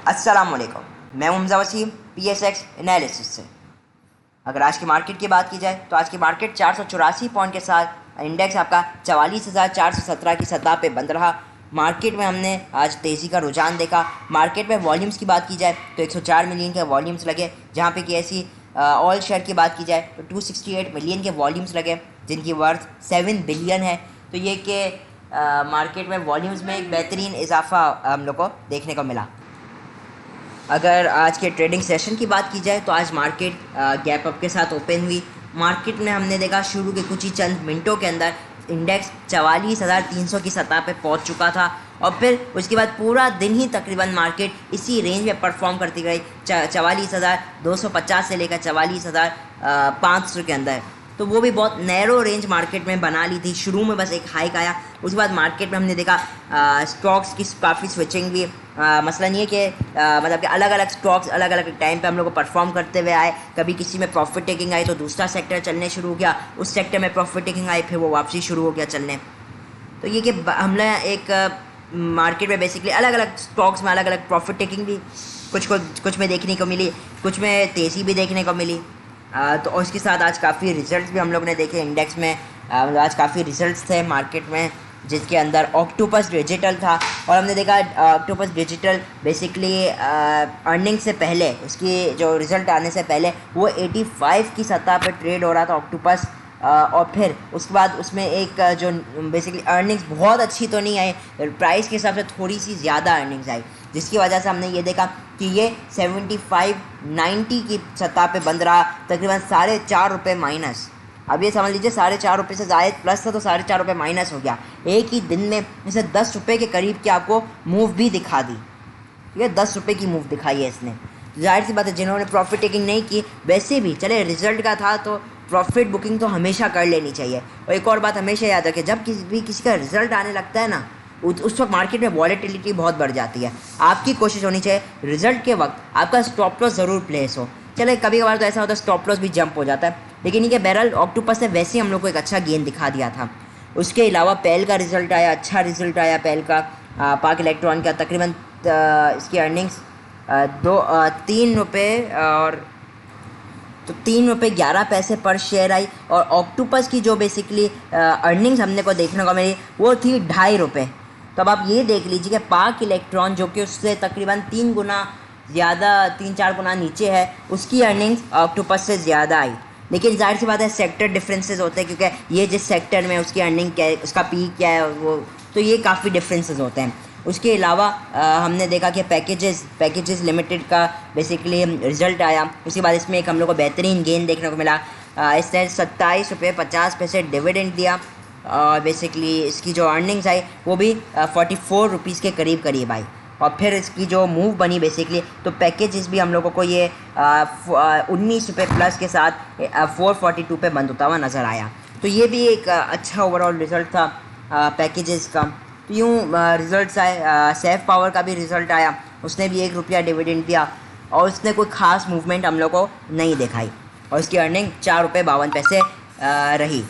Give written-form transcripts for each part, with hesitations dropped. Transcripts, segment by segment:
अस्सलाम वालेकुम। मैं हमज़ा वसीम PSX एनालिसिस से। अगर आज की मार्केट की बात की जाए तो आज की मार्केट 484 पॉइंट के साथ इंडेक्स आपका 44,417 की सतह पे बंद रहा। मार्केट में हमने आज तेज़ी का रुझान देखा। मार्केट में वॉल्यूम्स की बात की जाए तो 104 मिलियन के वॉल्यूम्स लगे, जहाँ पे कि ऐसी ऑल शेयर की बात की जाए तो 268 मिलियन के वॉल्यूम्स लगे, जिनकी वर्थ 7 बिलियन है। तो ये कि मार्केट में वॉल्यूम्स में एक बेहतरीन इजाफा हम लोग को देखने को मिला। अगर आज के ट्रेडिंग सेशन की बात की जाए तो आज मार्केट गैप अप के साथ ओपन हुई। मार्केट में हमने देखा शुरू के कुछ ही चंद मिनटों के अंदर इंडेक्स 44,300 की सतह पे पहुंच चुका था, और फिर उसके बाद पूरा दिन ही तकरीबन मार्केट इसी रेंज में परफॉर्म करती गई, 44,250 से लेकर 44,500 के अंदर। तो वो भी बहुत नैरो रेंज मार्केट में बना ली थी। शुरू में बस एक हाइक आया, उसके बाद मार्केट में हमने देखा स्टॉक्स की काफ़ी स्विचिंग भी। मसलन ये कि मतलब कि अलग अलग स्टॉक्स अलग अलग टाइम पे हम लोग को परफॉर्म करते हुए आए। कभी किसी में प्रॉफिट टेकिंग आई तो दूसरा सेक्टर चलने शुरू हो गया, उस सेक्टर में प्रॉफिट टेकिंग आई, फिर वो वापसी शुरू हो गया चलने। तो ये कि हमने एक मार्केट में बेसिकली अलग अलग स्टॉक्स में अलग अलग प्रॉफिट टेकिंग भी कुछ में देखने को मिली, कुछ में तेज़ी भी देखने को मिली। तो उसके साथ आज काफ़ी रिजल्ट्स भी हम लोग ने देखे इंडेक्स में। आज काफ़ी रिजल्ट्स थे मार्केट में, जिसके अंदर ऑक्टोपस डिजिटल था, और हमने देखा ऑक्टोपस डिजिटल बेसिकली अर्निंग से पहले, उसकी जो रिज़ल्ट आने से पहले वो 85 की सतह पर ट्रेड हो रहा था ऑक्टोपस। और फिर उसके बाद उसमें एक जो बेसिकली अर्निंग्स बहुत अच्छी तो नहीं आई, प्राइस के हिसाब से थोड़ी सी ज़्यादा अर्निंग्स आई, जिसकी वजह से हमने ये देखा कि ये 75.90 की सतह पे बंद रहा, तकरीबन ₹4.5 माइनस। अब ये समझ लीजिए ₹4.5 से ज़ायद प्लस था तो ₹4.5 माइनस हो गया। एक ही दिन में इसे ₹10 के करीब की आपको मूव भी दिखा दी। ठीक है, ₹10 की मूव दिखाई है इसने। जाहिर सी बात है जिन्होंने प्रॉफिट टेकिंग नहीं की, वैसे भी चले रिजल्ट का था तो प्रॉफिट बुकिंग तो हमेशा कर लेनी चाहिए। और एक और बात हमेशा याद रखें, जब किसी का रिजल्ट आने लगता है ना, उस वक्त मार्केट में वॉलेटिलिटी बहुत बढ़ जाती है। आपकी कोशिश होनी चाहिए रिजल्ट के वक्त आपका स्टॉप लॉस ज़रूर प्लेस हो। चले कभी कभार तो ऐसा होता है स्टॉप लॉस भी जंप हो जाता है, लेकिन ये बहरहाल ऑक्टोपस ने वैसे ही हम लोग को एक अच्छा गेन दिखा दिया था। उसके अलावा पेल का रिजल्ट आया, अच्छा रिजल्ट आया पेल का, पाक इलेक्ट्रॉन का। तकरीबन इसकी अर्निंग्स 3 रुपये और तो ₹3.11 पर शेयर आई, और ऑक्टोपस की जो बेसिकली अर्निंग्स हमने को देखने को मिली वो थी ₹2.5। तो अब आप ये देख लीजिए कि पाक इलेक्ट्रॉन जो कि उससे तकरीबन 3 गुना ज़्यादा, 3-4 गुना नीचे है, उसकी अर्निंग्स ऑक्टोपस से ज़्यादा आई। लेकिन जाहिर सी बात है सेक्टर डिफरेंसेस होते हैं, क्योंकि ये जिस सेक्टर में उसकी अर्निंग क्या है, उसका पीक क्या है, वो तो ये काफ़ी डिफरेंसेस होते हैं। उसके अलावा हमने देखा कि पैकेजेस लिमिटेड का बेसिकली रिज़ल्ट आया। उसके बाद इसमें एक हम लोग को बेहतरीन गेन देखने को मिला। इसने ₹27.50 डिविडेंड दिया, और बेसिकली इसकी जो अर्निंग्स आई वो भी ₹44 के करीब आई। और फिर इसकी जो मूव बनी बेसिकली, तो पैकेजेस भी हम लोगों को ये ₹19 प्लस के साथ 442 पे बंद होता हुआ नज़र आया। तो ये भी एक अच्छा ओवरऑल रिज़ल्ट था पैकेजेस का। तो यूँ रिज़ल्ट्स आए। सेफ पावर का भी रिज़ल्ट आया, उसने भी ₹1 डिविडेंड दिया, और उसने कोई ख़ास मूवमेंट हम लोग को नहीं दिखाई, और उसकी अर्निंग ₹4.52 रही।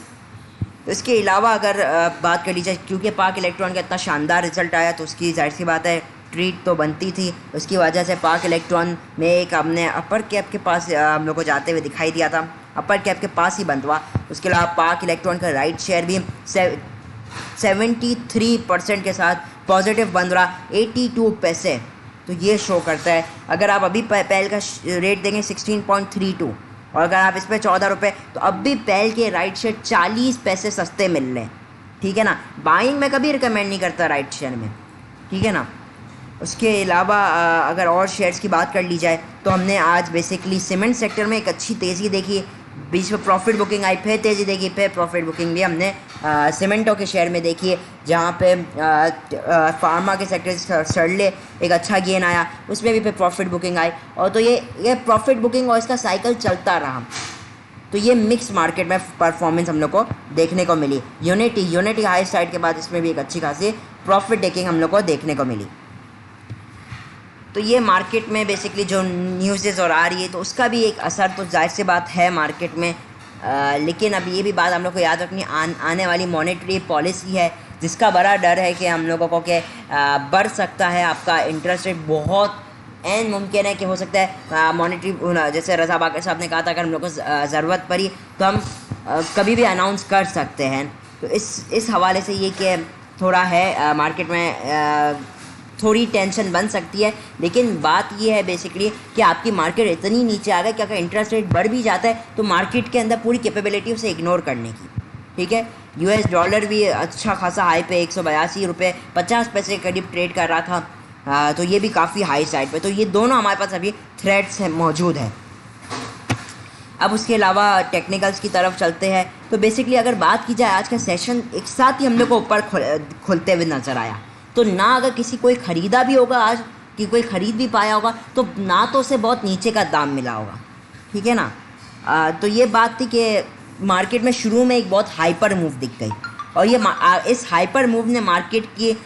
तो इसके अलावा अगर बात कर ली जाए, क्योंकि पाक इलेक्ट्रॉन का इतना शानदार रिज़ल्ट आया तो उसकी जाहिर सी बात है ट्रीट तो बनती थी। उसकी वजह से पाक इलेक्ट्रॉन में एक हमने अपर कैप के पास हम लोग को जाते हुए दिखाई दिया था, अपर कैप के पास ही बंद हुआ। उसके अलावा पाक इलेक्ट्रॉन का राइट शेयर भी 73% के साथ पॉजिटिव बंद रहा, 82 पैसे। तो ये शो करता है, अगर आप अभी पेल का रेट देंगे 16.32, और अगर आप इस पर ₹14, तो अब भी पेल के राइट शेयर 40 पैसे सस्ते मिल रहे हैं। ठीक है ना, बाइंग मैं कभी रिकमेंड नहीं करता राइट शेयर में, ठीक है ना। उसके अलावा अगर और शेयर्स की बात कर ली जाए तो हमने आज बेसिकली सीमेंट सेक्टर में एक अच्छी तेज़ी देखी, बीच में प्रॉफिट बुकिंग आई, फिर तेज़ी देखी, फिर प्रॉफिट बुकिंग भी हमने सीमेंटों के शेयर में देखी है, जहाँ पे फार्मा के सेक्टर सर्ले एक अच्छा गेन आया, उसमें भी फिर प्रॉफिट बुकिंग आई। और तो ये प्रॉफिट बुकिंग और इसका साइकिल चलता रहा, तो ये मिक्स मार्केट में परफॉर्मेंस हम लोग को देखने को मिली। यूनिटी हाई साइड के बाद इसमें भी एक अच्छी खासी प्रॉफिट टेकिंग हम लोग को देखने को मिली। तो ये मार्केट में बेसिकली जो न्यूज़ और आ रही है तो उसका भी एक असर तो जाहिर सी बात है मार्केट में। लेकिन अब ये भी बात हम लोग को याद रखनी, आने वाली मॉनेटरी पॉलिसी है जिसका बड़ा डर है कि हम लोगों को बढ़ सकता है आपका इंटरेस्ट रेट बहुत एन मुमकिन है कि हो सकता है मॉनेटरी, जैसे रज़ा बाकर साहब ने कहा था, अगर हम लोग को ज़रूरत पड़ी तो हम कभी भी अनाउंस कर सकते हैं। तो इस हवाले से ये कि थोड़ा है मार्केट में थोड़ी टेंशन बन सकती है। लेकिन बात ये है बेसिकली कि आपकी मार्केट इतनी नीचे आ गई कि अगर इंटरेस्ट रेट बढ़ भी जाता है तो मार्केट के अंदर पूरी कैपेबिलिटी उसे इग्नोर करने की। ठीक है, यूएस डॉलर भी अच्छा खासा हाई पे 182 रुपये 50 पैसे के करीब ट्रेड कर रहा था। तो ये भी काफ़ी हाई साइड पे। तो ये दोनों हमारे पास अभी थ्रेट्स है मौजूद है। अब उसके अलावा टेक्निकल्स की तरफ चलते हैं। तो बेसिकली अगर बात की जाए, आज का सेशन एक साथ ही हम लोग को ऊपर खुलते हुए नज़र आया। तो ना अगर किसी कोई ख़रीदा भी होगा आज, कि कोई ख़रीद भी पाया होगा, तो ना तो उसे बहुत नीचे का दाम मिला होगा। ठीक है ना। तो ये बात थी कि मार्केट में शुरू में एक बहुत हाइपर मूव दिख गई, और ये इस हाइपर मूव ने मार्केट की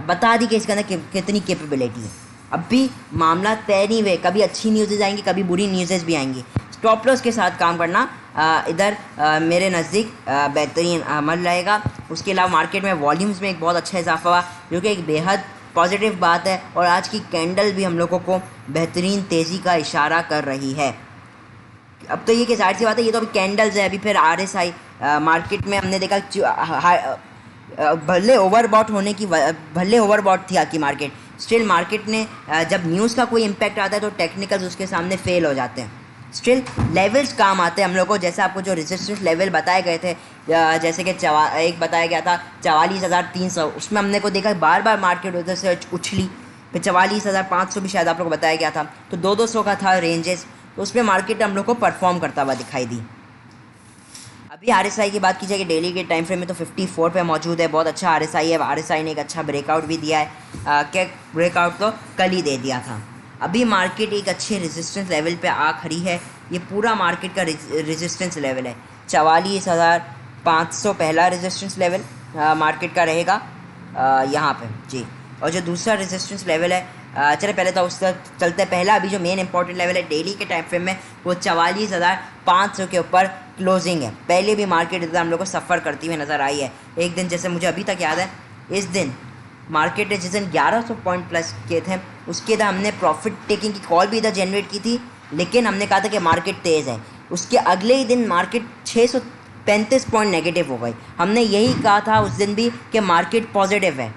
बता दी कि इसके अंदर कितनी कैपेबिलिटी है। अब भी मामला तय नहीं हुए, कभी अच्छी न्यूज़ेज़ आएंगी, कभी बुरी न्यूज़ेज़ भी आएंगी। स्टॉप लॉस के साथ काम करना इधर मेरे नज़दीक बेहतरीन अमल रहेगा। उसके अलावा मार्केट में वॉल्यूम्स में एक बहुत अच्छा इजाफा हुआ, जो कि एक बेहद पॉजिटिव बात है। और आज की कैंडल भी हम लोगों को बेहतरीन तेज़ी का इशारा कर रही है। अब तो ये कि जाहिर सी बात है, ये तो अभी कैंडल्स है। अभी फिर RSI मार्केट में हमने देखा भले ओवरबॉट थी आपकी मार्केट, स्टिल मार्केट ने जब न्यूज़ का कोई इम्पैक्ट आता है तो टेक्निकल्स उसके सामने फेल हो जाते हैं। स्टिल लेवल्स काम आते हैं हम लोग को। जैसे आपको जो रेजिस्टेंस लेवल बताए गए थे, जैसे कि एक बताया गया था 44,300, उसमें हमने को देखा बार बार मार्केट उधर से उछली। फिर 44,500 भी शायद आप लोग को बताया गया था। तो 200 का था रेंजेस, तो उसमें मार्केट हम लोग को परफॉर्म करता हुआ दिखाई दी। अभी RSI की बात की जाए कि डेली के टाइम फ्रेम में तो 54 पे मौजूद है। बहुत अच्छा RSI है। RSI ने एक अच्छा ब्रेकआउट भी दिया है। क्या ब्रेकआउट तो कल ही दे दिया था। अभी मार्केट एक अच्छे रेजिस्टेंस लेवल पे आ खड़ी है। ये पूरा मार्केट का रेजिस्टेंस लेवल है 44,500 पहला रेजिस्टेंस लेवल मार्केट का रहेगा यहाँ पे जी। और जो दूसरा रेजिस्टेंस लेवल है, चले पहले तो उसका चलते पहला अभी जो मेन इंपॉर्टेंट लेवल है डेली के टाइम फ्रेम में, वो 44,500 के ऊपर क्लोजिंग है। पहले भी मार्केट इधर हम लोग को सफ़र करती हुई नज़र आई है। एक दिन जैसे मुझे अभी तक याद है, इस दिन मार्केट ने जिस दिन 1100 पॉइंट प्लस किए थे, उसके इधर हमने प्रॉफिट टेकिंग की कॉल भी इधर जनरेट की थी, लेकिन हमने कहा था कि मार्केट तेज़ है। उसके अगले ही दिन मार्केट 635 पॉइंट नेगेटिव हो गई। हमने यही कहा था उस दिन भी कि मार्केट पॉजिटिव है।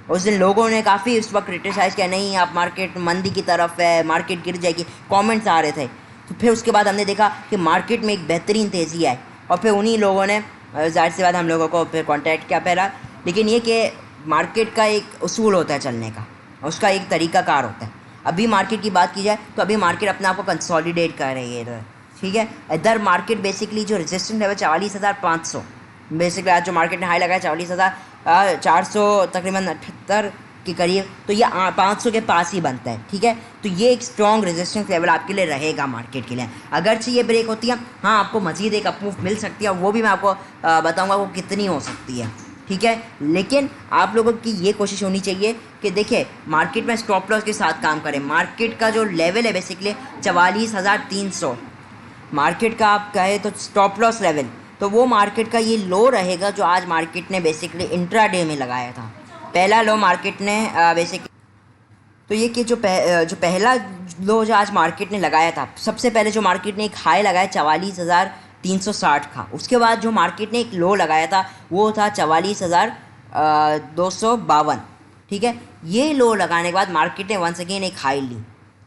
उस दिन लोगों ने काफ़ी उस वक्त क्रिटिसाइज़ किया, नहीं आप मार्केट मंदी की तरफ है, मार्केट गिर जाएगी, कमेंट्स आ रहे थे। तो फिर उसके बाद हमने देखा कि मार्केट में एक बेहतरीन तेज़ी आई, और फिर उन्हीं लोगों ने जाहिर सी बात हम लोगों को फिर कॉन्टैक्ट किया पहला। लेकिन ये कि मार्केट का एक उसूल होता है चलने का, उसका एक तरीक़ाकार होता है। अभी मार्केट की बात की जाए तो अभी मार्केट अपने आप को कंसोलिडेट कर रही है इधर। ठीक है, इधर मार्केट बेसिकली जो रेजिस्टेंस लेवल 44,500, बेसिकली आज जो मार्केट ने हाई लगाया 44,400 तकरीबन 78 के करीब, तो ये 500 के पास ही बनता है। ठीक है, तो ये एक स्ट्रॉन्ग रेजिस्टेंस लेवल आपके लिए रहेगा मार्केट के लिए। अगरचे ये ब्रेक होती है, हाँ आपको मज़ीद एक अपमूव मिल सकती है, वो भी मैं आपको बताऊँगा वो कितनी हो सकती है। ठीक है, लेकिन आप लोगों की ये कोशिश होनी चाहिए कि देखिए मार्केट में स्टॉप लॉस के साथ काम करें। मार्केट का जो लेवल है बेसिकली 44,300 मार्केट का आप कहे तो स्टॉप लॉस लेवल, तो वो मार्केट का ये लो रहेगा जो आज मार्केट ने बेसिकली इंट्राडे में लगाया था। पहला लो मार्केट ने बेसिकली, तो ये कि जो पहला लो जो आज मार्केट ने लगाया था, सबसे पहले जो मार्केट ने एक हाई लगाया 44,360 का, उसके बाद जो मार्केट ने एक लो लगाया था वो था 44,252। ठीक है, ये लो लगाने के बाद मार्केट ने वंस अगेन एक हाई ली,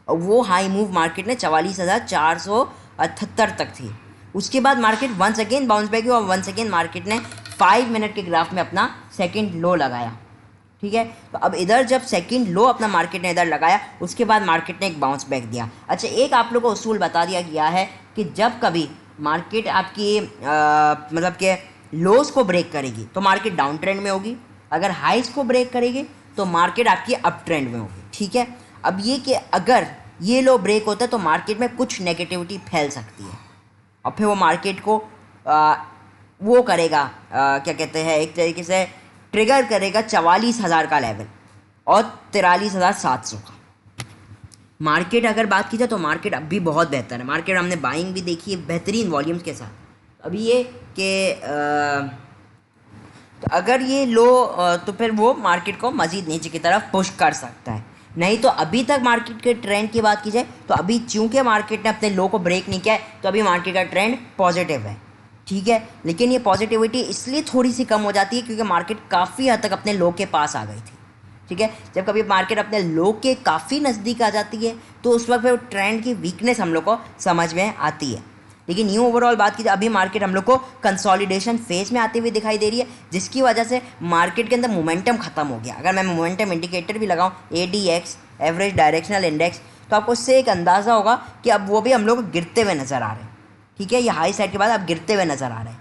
और वो हाई मूव मार्केट ने 44,478 तक थी। उसके बाद market once again bounce back हुआ, और वंस अगेन मार्केट ने 5 मिनट के ग्राफ में अपना सेकंड लो लगाया। ठीक है, तो अब इधर जब सेकंड लो अपना मार्केट ने इधर लगाया, उसके बाद मार्केट ने एक बाउंस बैक दिया। अच्छा, एक आप लोगों को उसूल बता दिया गया है कि जब कभी मार्केट आपकी मतलब कि लोस को ब्रेक करेगी तो मार्केट डाउन ट्रेंड में होगी, अगर हाइज को ब्रेक करेगी तो मार्केट आपकी अप ट्रेंड में होगी। ठीक है, अब ये कि अगर ये लो ब्रेक होता है तो मार्केट में कुछ नेगेटिविटी फैल सकती है, और फिर वो मार्केट को वो करेगा क्या कहते हैं, एक तरीके से ट्रिगर करेगा 44,000 का लेवल और 43,700 का। मार्केट अगर बात की जाए तो मार्केट अब भी बहुत बेहतर है। मार्केट हमने बाइंग भी देखी है बेहतरीन वॉल्यूम्स के साथ। अभी ये कि तो अगर ये लो तो फिर वो मार्केट को मज़ीद नीचे की तरफ पुश कर सकता है। नहीं तो अभी तक मार्केट के ट्रेंड की बात की जाए तो अभी चूंकि मार्केट ने अपने लो को ब्रेक नहीं किया है तो अभी मार्केट का ट्रेंड पॉजिटिव है, ठीक है। लेकिन ये पॉजिटिविटी इसलिए थोड़ी सी कम हो जाती है क्योंकि मार्केट काफ़ी हद तक अपने लो के पास आ गई थी, ठीक है। जब कभी मार्केट अपने लो के काफ़ी नज़दीक आ जाती है तो उस वक्त फिर ट्रेंड की वीकनेस हम लोग को समझ में आती है। लेकिन यूँ ओवरऑल बात की जाए अभी मार्केट हम लोग को कंसोलिडेशन फेज में आती हुई दिखाई दे रही है, जिसकी वजह से मार्केट के अंदर मोमेंटम ख़त्म हो गया। अगर मैं मोमेंटम इंडिकेटर भी लगाऊं ADX एवरेज डायरेक्शनल इंडेक्स, तो आपको उससे एक अंदाज़ा होगा कि अब वो भी हम लोग गिरते हुए नज़र आ रहे हैं, ठीक है। ये हाई साइड के बाद अब गिरते हुए नज़र आ रहे हैं।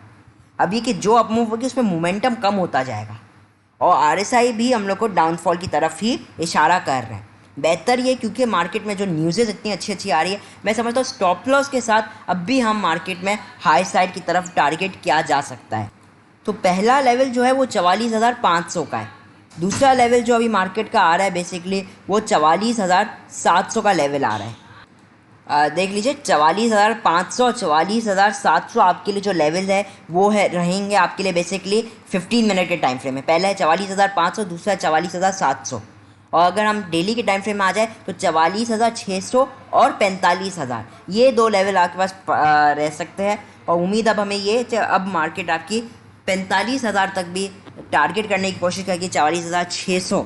अब ये कि जो अप मूव होगी उसमें मोमेंटम कम होता जाएगा और RSI भी हम लोग को डाउनफॉल की तरफ ही इशारा कर रहे हैं। बेहतर ये क्योंकि मार्केट में जो न्यूज़ेज़ इतनी अच्छी आ रही है, मैं समझता हूँ स्टॉप लॉस के साथ अब भी हम मार्केट में हाई साइड की तरफ टारगेट किया जा सकता है। तो पहला लेवल जो है वो 44,500 का है। दूसरा लेवल जो अभी मार्केट का आ रहा है बेसिकली वो 44,700 का लेवल आ रहा है। देख लीजिए 44,500 44,700 आपके लिए जो लेवल है वो है रहेंगे आपके लिए बेसिकली 15 मिनट के टाइम फ्रेम में। पहला है 44,500, दूसरा है 44,700। और अगर हम डेली के टाइम फ्रेम में आ जाए तो 44,600 और 45,000, ये दो लेवल आपके पास रह सकते हैं। और उम्मीद अब हमें ये अब मार्केट आपकी 45,000 तक भी टारगेट करने की कोशिश करेगी। 44,600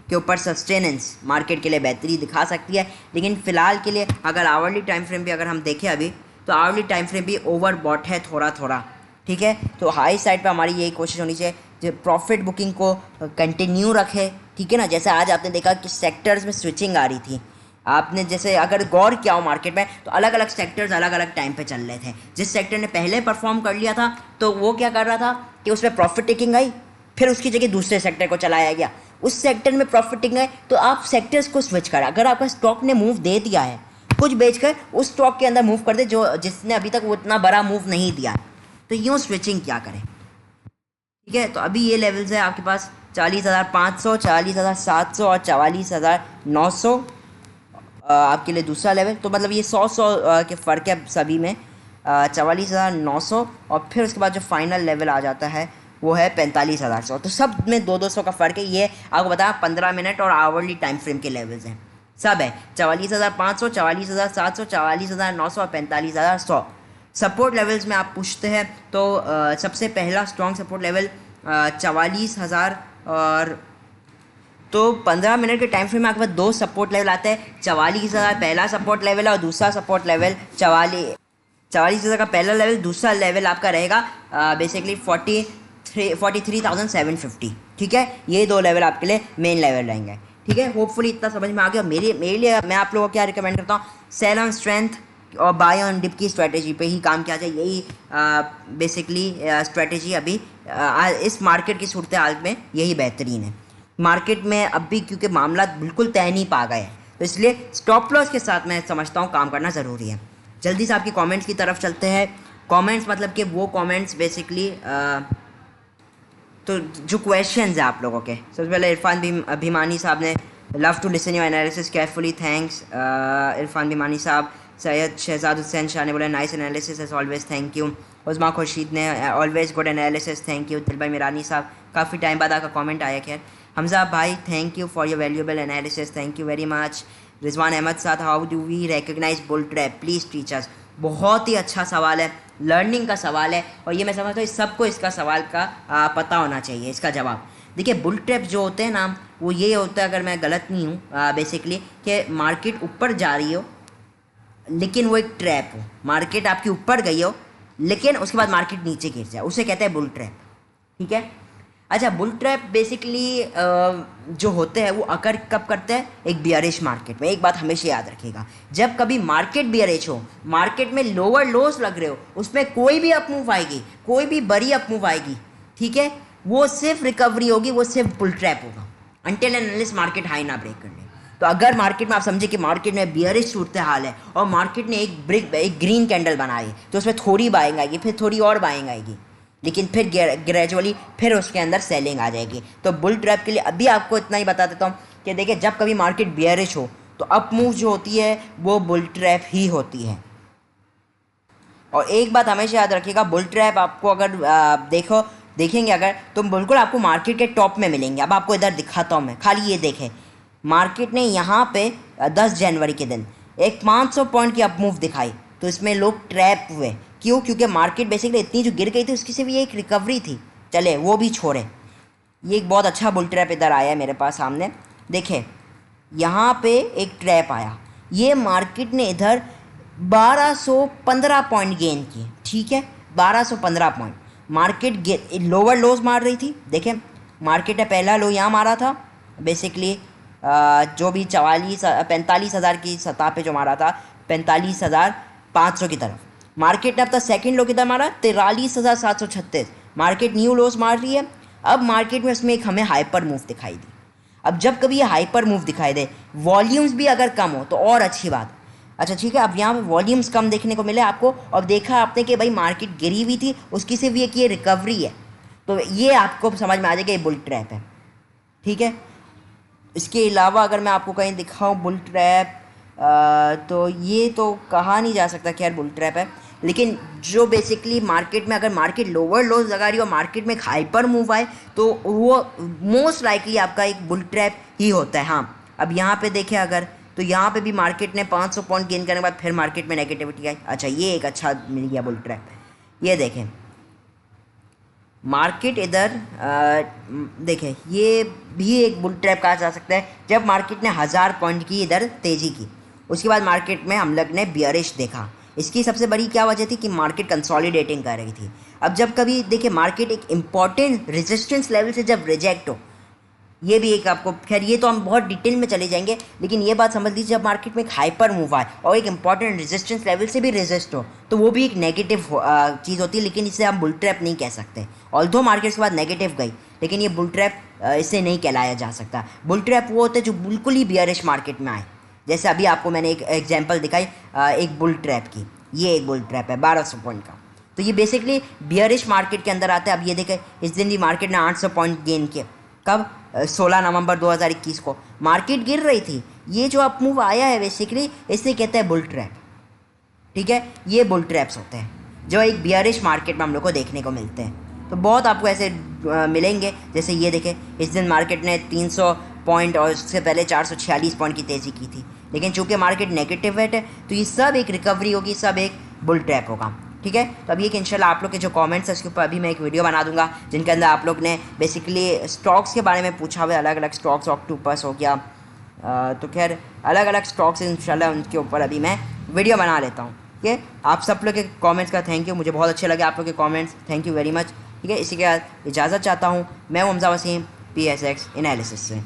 के ऊपर सस्टेनेंस मार्केट के लिए बेहतरी दिखा सकती है। लेकिन फ़िलहाल के लिए अगर आवरली टाइम फ्रेम भी अगर हम देखें अभी तो आवरली टाइम फ्रेम भी ओवरबॉट है थोड़ा, ठीक है। तो हाई साइड पे हमारी यही कोशिश होनी चाहिए जो प्रॉफिट बुकिंग को कंटिन्यू रखे, ठीक है ना। जैसे आज आपने देखा कि सेक्टर्स में स्विचिंग आ रही थी, आपने जैसे अगर गौर किया हो मार्केट में तो अलग अलग सेक्टर्स अलग अलग टाइम पे चल रहे थे। जिस सेक्टर ने पहले परफॉर्म कर लिया था तो वो क्या कर रहा था कि उसमें प्रॉफिट टेकिंग आई, फिर उसकी जगह दूसरे सेक्टर को चलाया गया। उस सेक्टर में प्रॉफिट टेकिंग आई तो आप सेक्टर्स को स्विच करें। अगर आपका स्टॉक ने मूव दे दिया है, कुछ बेचकर उस स्टॉक के अंदर मूव कर दे जो जिसने अभी तक वो इतना बड़ा मूव नहीं दिया, तो यूँ स्विचिंग क्या करें, ठीक है। तो अभी ये लेवल्स है आपके पास 40,500, 40,700 और 44,900 आपके लिए दूसरा लेवल। तो मतलब ये 100 के फ़र्क है सभी में, 44,900 और फिर उसके बाद जो फाइनल लेवल आ जाता है वो है 45,100। तो सब में 200 का फ़र्क है। ये आपको बताया 15 मिनट और आवरली टाइम फ्रेम के लेवल्स हैं, सब है 44,500, 44,700, 44,900 और 45,100। सपोर्ट लेवल्स में आप पूछते हैं तो सबसे पहला स्ट्रॉन्ग सपोर्ट लेवल 44,000 और तो 15 मिनट के टाइम फ्रेम में आपके पास दो सपोर्ट लेवल आते हैं। 44,000 पहला सपोर्ट लेवल है और दूसरा सपोर्ट लेवल 44,000 का पहला लेवल, दूसरा लेवल आपका रहेगा बेसिकली 43,750, ठीक है। ये दो लेवल आपके लिए मेन लेवल रहेंगे, ठीक है। होपफुली इतना समझ में आ गया। मेरे लिए मैं आप लोगों को क्या रिकमेंड करता हूँ, सेल ऑन स्ट्रेंथ और बाय ऑन डिप की स्ट्रेटेजी पे ही काम किया जाए। यही बेसिकली स्ट्रेटेजी अभी इस मार्केट की सूरत हाल में यही बेहतरीन है। मार्केट में अब भी क्योंकि मामला बिल्कुल तय नहीं पा गए हैं तो इसलिए स्टॉप लॉस के साथ मैं समझता हूँ काम करना ज़रूरी है। जल्दी से आपकी कमेंट्स की तरफ चलते हैं। कमेंट्स मतलब कि वो कमेंट्स बेसिकली तो जो क्वेश्चंस हैं आप लोगों के, सबसे पहले इरफान अभिमानी साहब ने love to listen your analysis carefully, thanks Irfan Abhimani साहब। सैयद शहजाद हुसैन शाह ने बोला nice analysis as always, thank you. Usma Khurshid ने always good analysis, thank you. Dil भाई मिरानी साहब काफ़ी टाइम बाद आपका कमेंट आया। खैर हमजा भाई thank you for your valuable analysis, thank you very much. Rizwan Ahmed साहब how do we recognise bull trap, please teach us. बहुत ही अच्छा सवाल है, लर्निंग का सवाल है और ये मैं समझता हूँ सबको इसका सवाल का पता होना चाहिए इसका जवाब। देखिए बुल ट्रैप जो होते हैं ना वो ये होता है, अगर मैं गलत नहीं हूँ बेसिकली, कि मार्केट ऊपर जा रही हो लेकिन वो एक ट्रैप हो। मार्केट आपकी ऊपर गई हो लेकिन उसके बाद मार्केट नीचे गिर जाए, उसे कहते हैं बुल ट्रैप, ठीक है। अच्छा बुल ट्रैप बेसिकली जो होते हैं वो अकर कब करते हैं, एक बियरिश मार्केट में। एक बात हमेशा याद रखिएगा, जब कभी मार्केट बियरिश हो, मार्केट में लोअर लोस लग रहे हो, उसमें कोई भी अपमूव आएगी, कोई भी बड़ी अपमूव आएगी, ठीक है, वो सिर्फ रिकवरी होगी, वो सिर्फ बुल ट्रैप होगा until and unless market high ना ब्रेक कर ले। तो अगर मार्केट में आप समझे कि मार्केट में बियरिश सूरत हाल है और मार्केट ने एक ग्रीन कैंडल बनाई तो उसमें थोड़ी बाइंग आएगी, फिर थोड़ी और बाइंग आएगी, लेकिन फिर ग्रेजुअली फिर उसके अंदर सेलिंग आ जाएगी। तो बुल ट्रैप के लिए अभी आपको इतना ही बता देता हूँ कि देखिए जब कभी मार्केट बियरिश हो तो अप मूव जो होती है वो बुल ट्रैप ही होती है। और एक बात हमेशा याद रखिएगा, बुल ट्रैप आपको अगर देखेंगे अगर तो बिल्कुल आपको मार्केट के टॉप में मिलेंगे। अब आपको इधर दिखाता हूँ मैं, खाली ये देखें, मार्केट ने यहाँ पे 10 जनवरी के दिन एक 500 पॉइंट की अप मूव दिखाई, तो इसमें लोग ट्रैप हुए। क्यों? क्योंकि मार्केट बेसिकली इतनी जो गिर गई थी उसकी सिर्फ ये एक रिकवरी थी। चले वो भी छोड़े, ये एक बहुत अच्छा बुल ट्रैप इधर आया है मेरे पास सामने। देखें यहाँ पे एक ट्रैप आया, ये मार्केट ने इधर 1215 पॉइंट गेन किए। ठीक है, 1215 पॉइंट। मार्केट लोअर लोज मार रही थी। देखें मार्केट ने पहला लो यहाँ मारा था बेसिकली, जो भी 45,000 की सतह पे जो मारा था 45,500 की तरफ। मार्केट ने अब तक सेकंड लो किधर मारा? 43,736। मार्केट न्यू लोज मार रही है। अब मार्केट में उसमें एक हमें हाइपर मूव दिखाई दी। अब जब कभी ये हाइपर मूव दिखाई दे, वॉल्यूम्स भी अगर कम हो तो और अच्छी बात। अच्छा ठीक है, अब यहाँ पे वॉल्यूम्स कम देखने को मिले आपको, और देखा आपने कि भाई मार्केट गिरी हुई थी, उसकी सिर्फ ये रिकवरी है, तो ये आपको समझ में आ जाएगा ये बुल ट्रैप है। ठीक है, इसके अलावा अगर मैं आपको कहीं दिखाऊं बुल ट्रैप, तो ये तो कहा नहीं जा सकता कि यार बुल ट्रैप है, लेकिन जो बेसिकली मार्केट में अगर मार्केट लोअर लोज लगा रही है और मार्केट में एक हाइपर मूव आए तो वो मोस्ट लाइकली आपका एक बुल ट्रैप ही होता है। हाँ, अब यहाँ पे देखें अगर, तो यहाँ पे भी मार्केट ने 500 पॉइंट गेन करने के बाद फिर मार्केट में नेगेटिविटी आई। अच्छा, ये एक अच्छा मिल गया बुल ट्रैप। ये देखें मार्केट इधर देखें, ये भी एक बुल ट्रैप कहा जा सकता है। जब मार्केट ने 1000 पॉइंट की इधर तेज़ी की, उसके बाद मार्केट में हम लोग ने बियरिश देखा। इसकी सबसे बड़ी क्या वजह थी कि मार्केट कंसोलिडेटिंग कर रही थी। अब जब कभी देखिए मार्केट एक इम्पॉर्टेंट रेजिस्टेंस लेवल से जब रिजेक्ट हो, ये भी एक आपको, खैर ये तो हम बहुत डिटेल में चले जाएंगे, लेकिन ये बात समझ लीजिए जब मार्केट में एक हाइपर मूव आए और एक इंपॉर्टेंट रेजिस्टेंस लेवल से भी रेजिस्ट हो, तो वो भी एक नेगेटिव चीज़ होती है, लेकिन इसे हम बुल ट्रैप नहीं कह सकते। ऑल्दो मार्केट के बाद नेगेटिव गई, लेकिन ये बुल ट्रैप इसे नहीं कहलाया जा सकता। बुल ट्रैप वो होते हैं जो बिल्कुल ही बियरिश मार्केट में आए, जैसे अभी आपको मैंने एक एग्जाम्पल दिखाई एक बुल ट्रैप की। ये एक बुल ट्रैप है 1200 पॉइंट का, तो ये बेसिकली बियरिश मार्केट के अंदर आता है। अब ये देखें इस दिन भी मार्केट ने 800 पॉइंट गेन किए। कब? 16 नवंबर 2021 को। मार्केट गिर रही थी, ये जो अप मूव आया है बेसिकली इसे कहते हैं बुल ट्रैप। ठीक है, ये बुल ट्रैप्स होते हैं जो एक बियरिश मार्केट में हम लोग को देखने को मिलते हैं। तो बहुत आपको ऐसे मिलेंगे, जैसे ये देखें इस दिन मार्केट ने 300 पॉइंट और उससे पहले 446 पॉइंट की तेज़ी की थी, लेकिन चूंकि मार्केट नेगेटिव है तो ये सब एक रिकवरी होगी, सब एक बुल ट्रैप होगा। ठीक है, तो अभी एक इंशाल्लाह आप लोग के जो कमेंट्स है उसके ऊपर अभी मैं एक वीडियो बना दूंगा, जिनके अंदर आप लोग ने बेसिकली स्टॉक्स के बारे में पूछा हुआ है, अलग अलग स्टॉक्स, ऑक्टोपस हो गया, तो खैर अलग अलग स्टॉक्स इंशाल्लाह उनके ऊपर अभी मैं वीडियो बना लेता हूँ। ठीक है, आप सब लोग के कमेंट्स का थैंक यू, मुझे बहुत अच्छे लगे आप लोग के comments, thank you very much. ठीक है, इसी के बाद इजाज़त चाहता हूँ। मैं हूं हमजा वसीम PSX एनालिसिस से।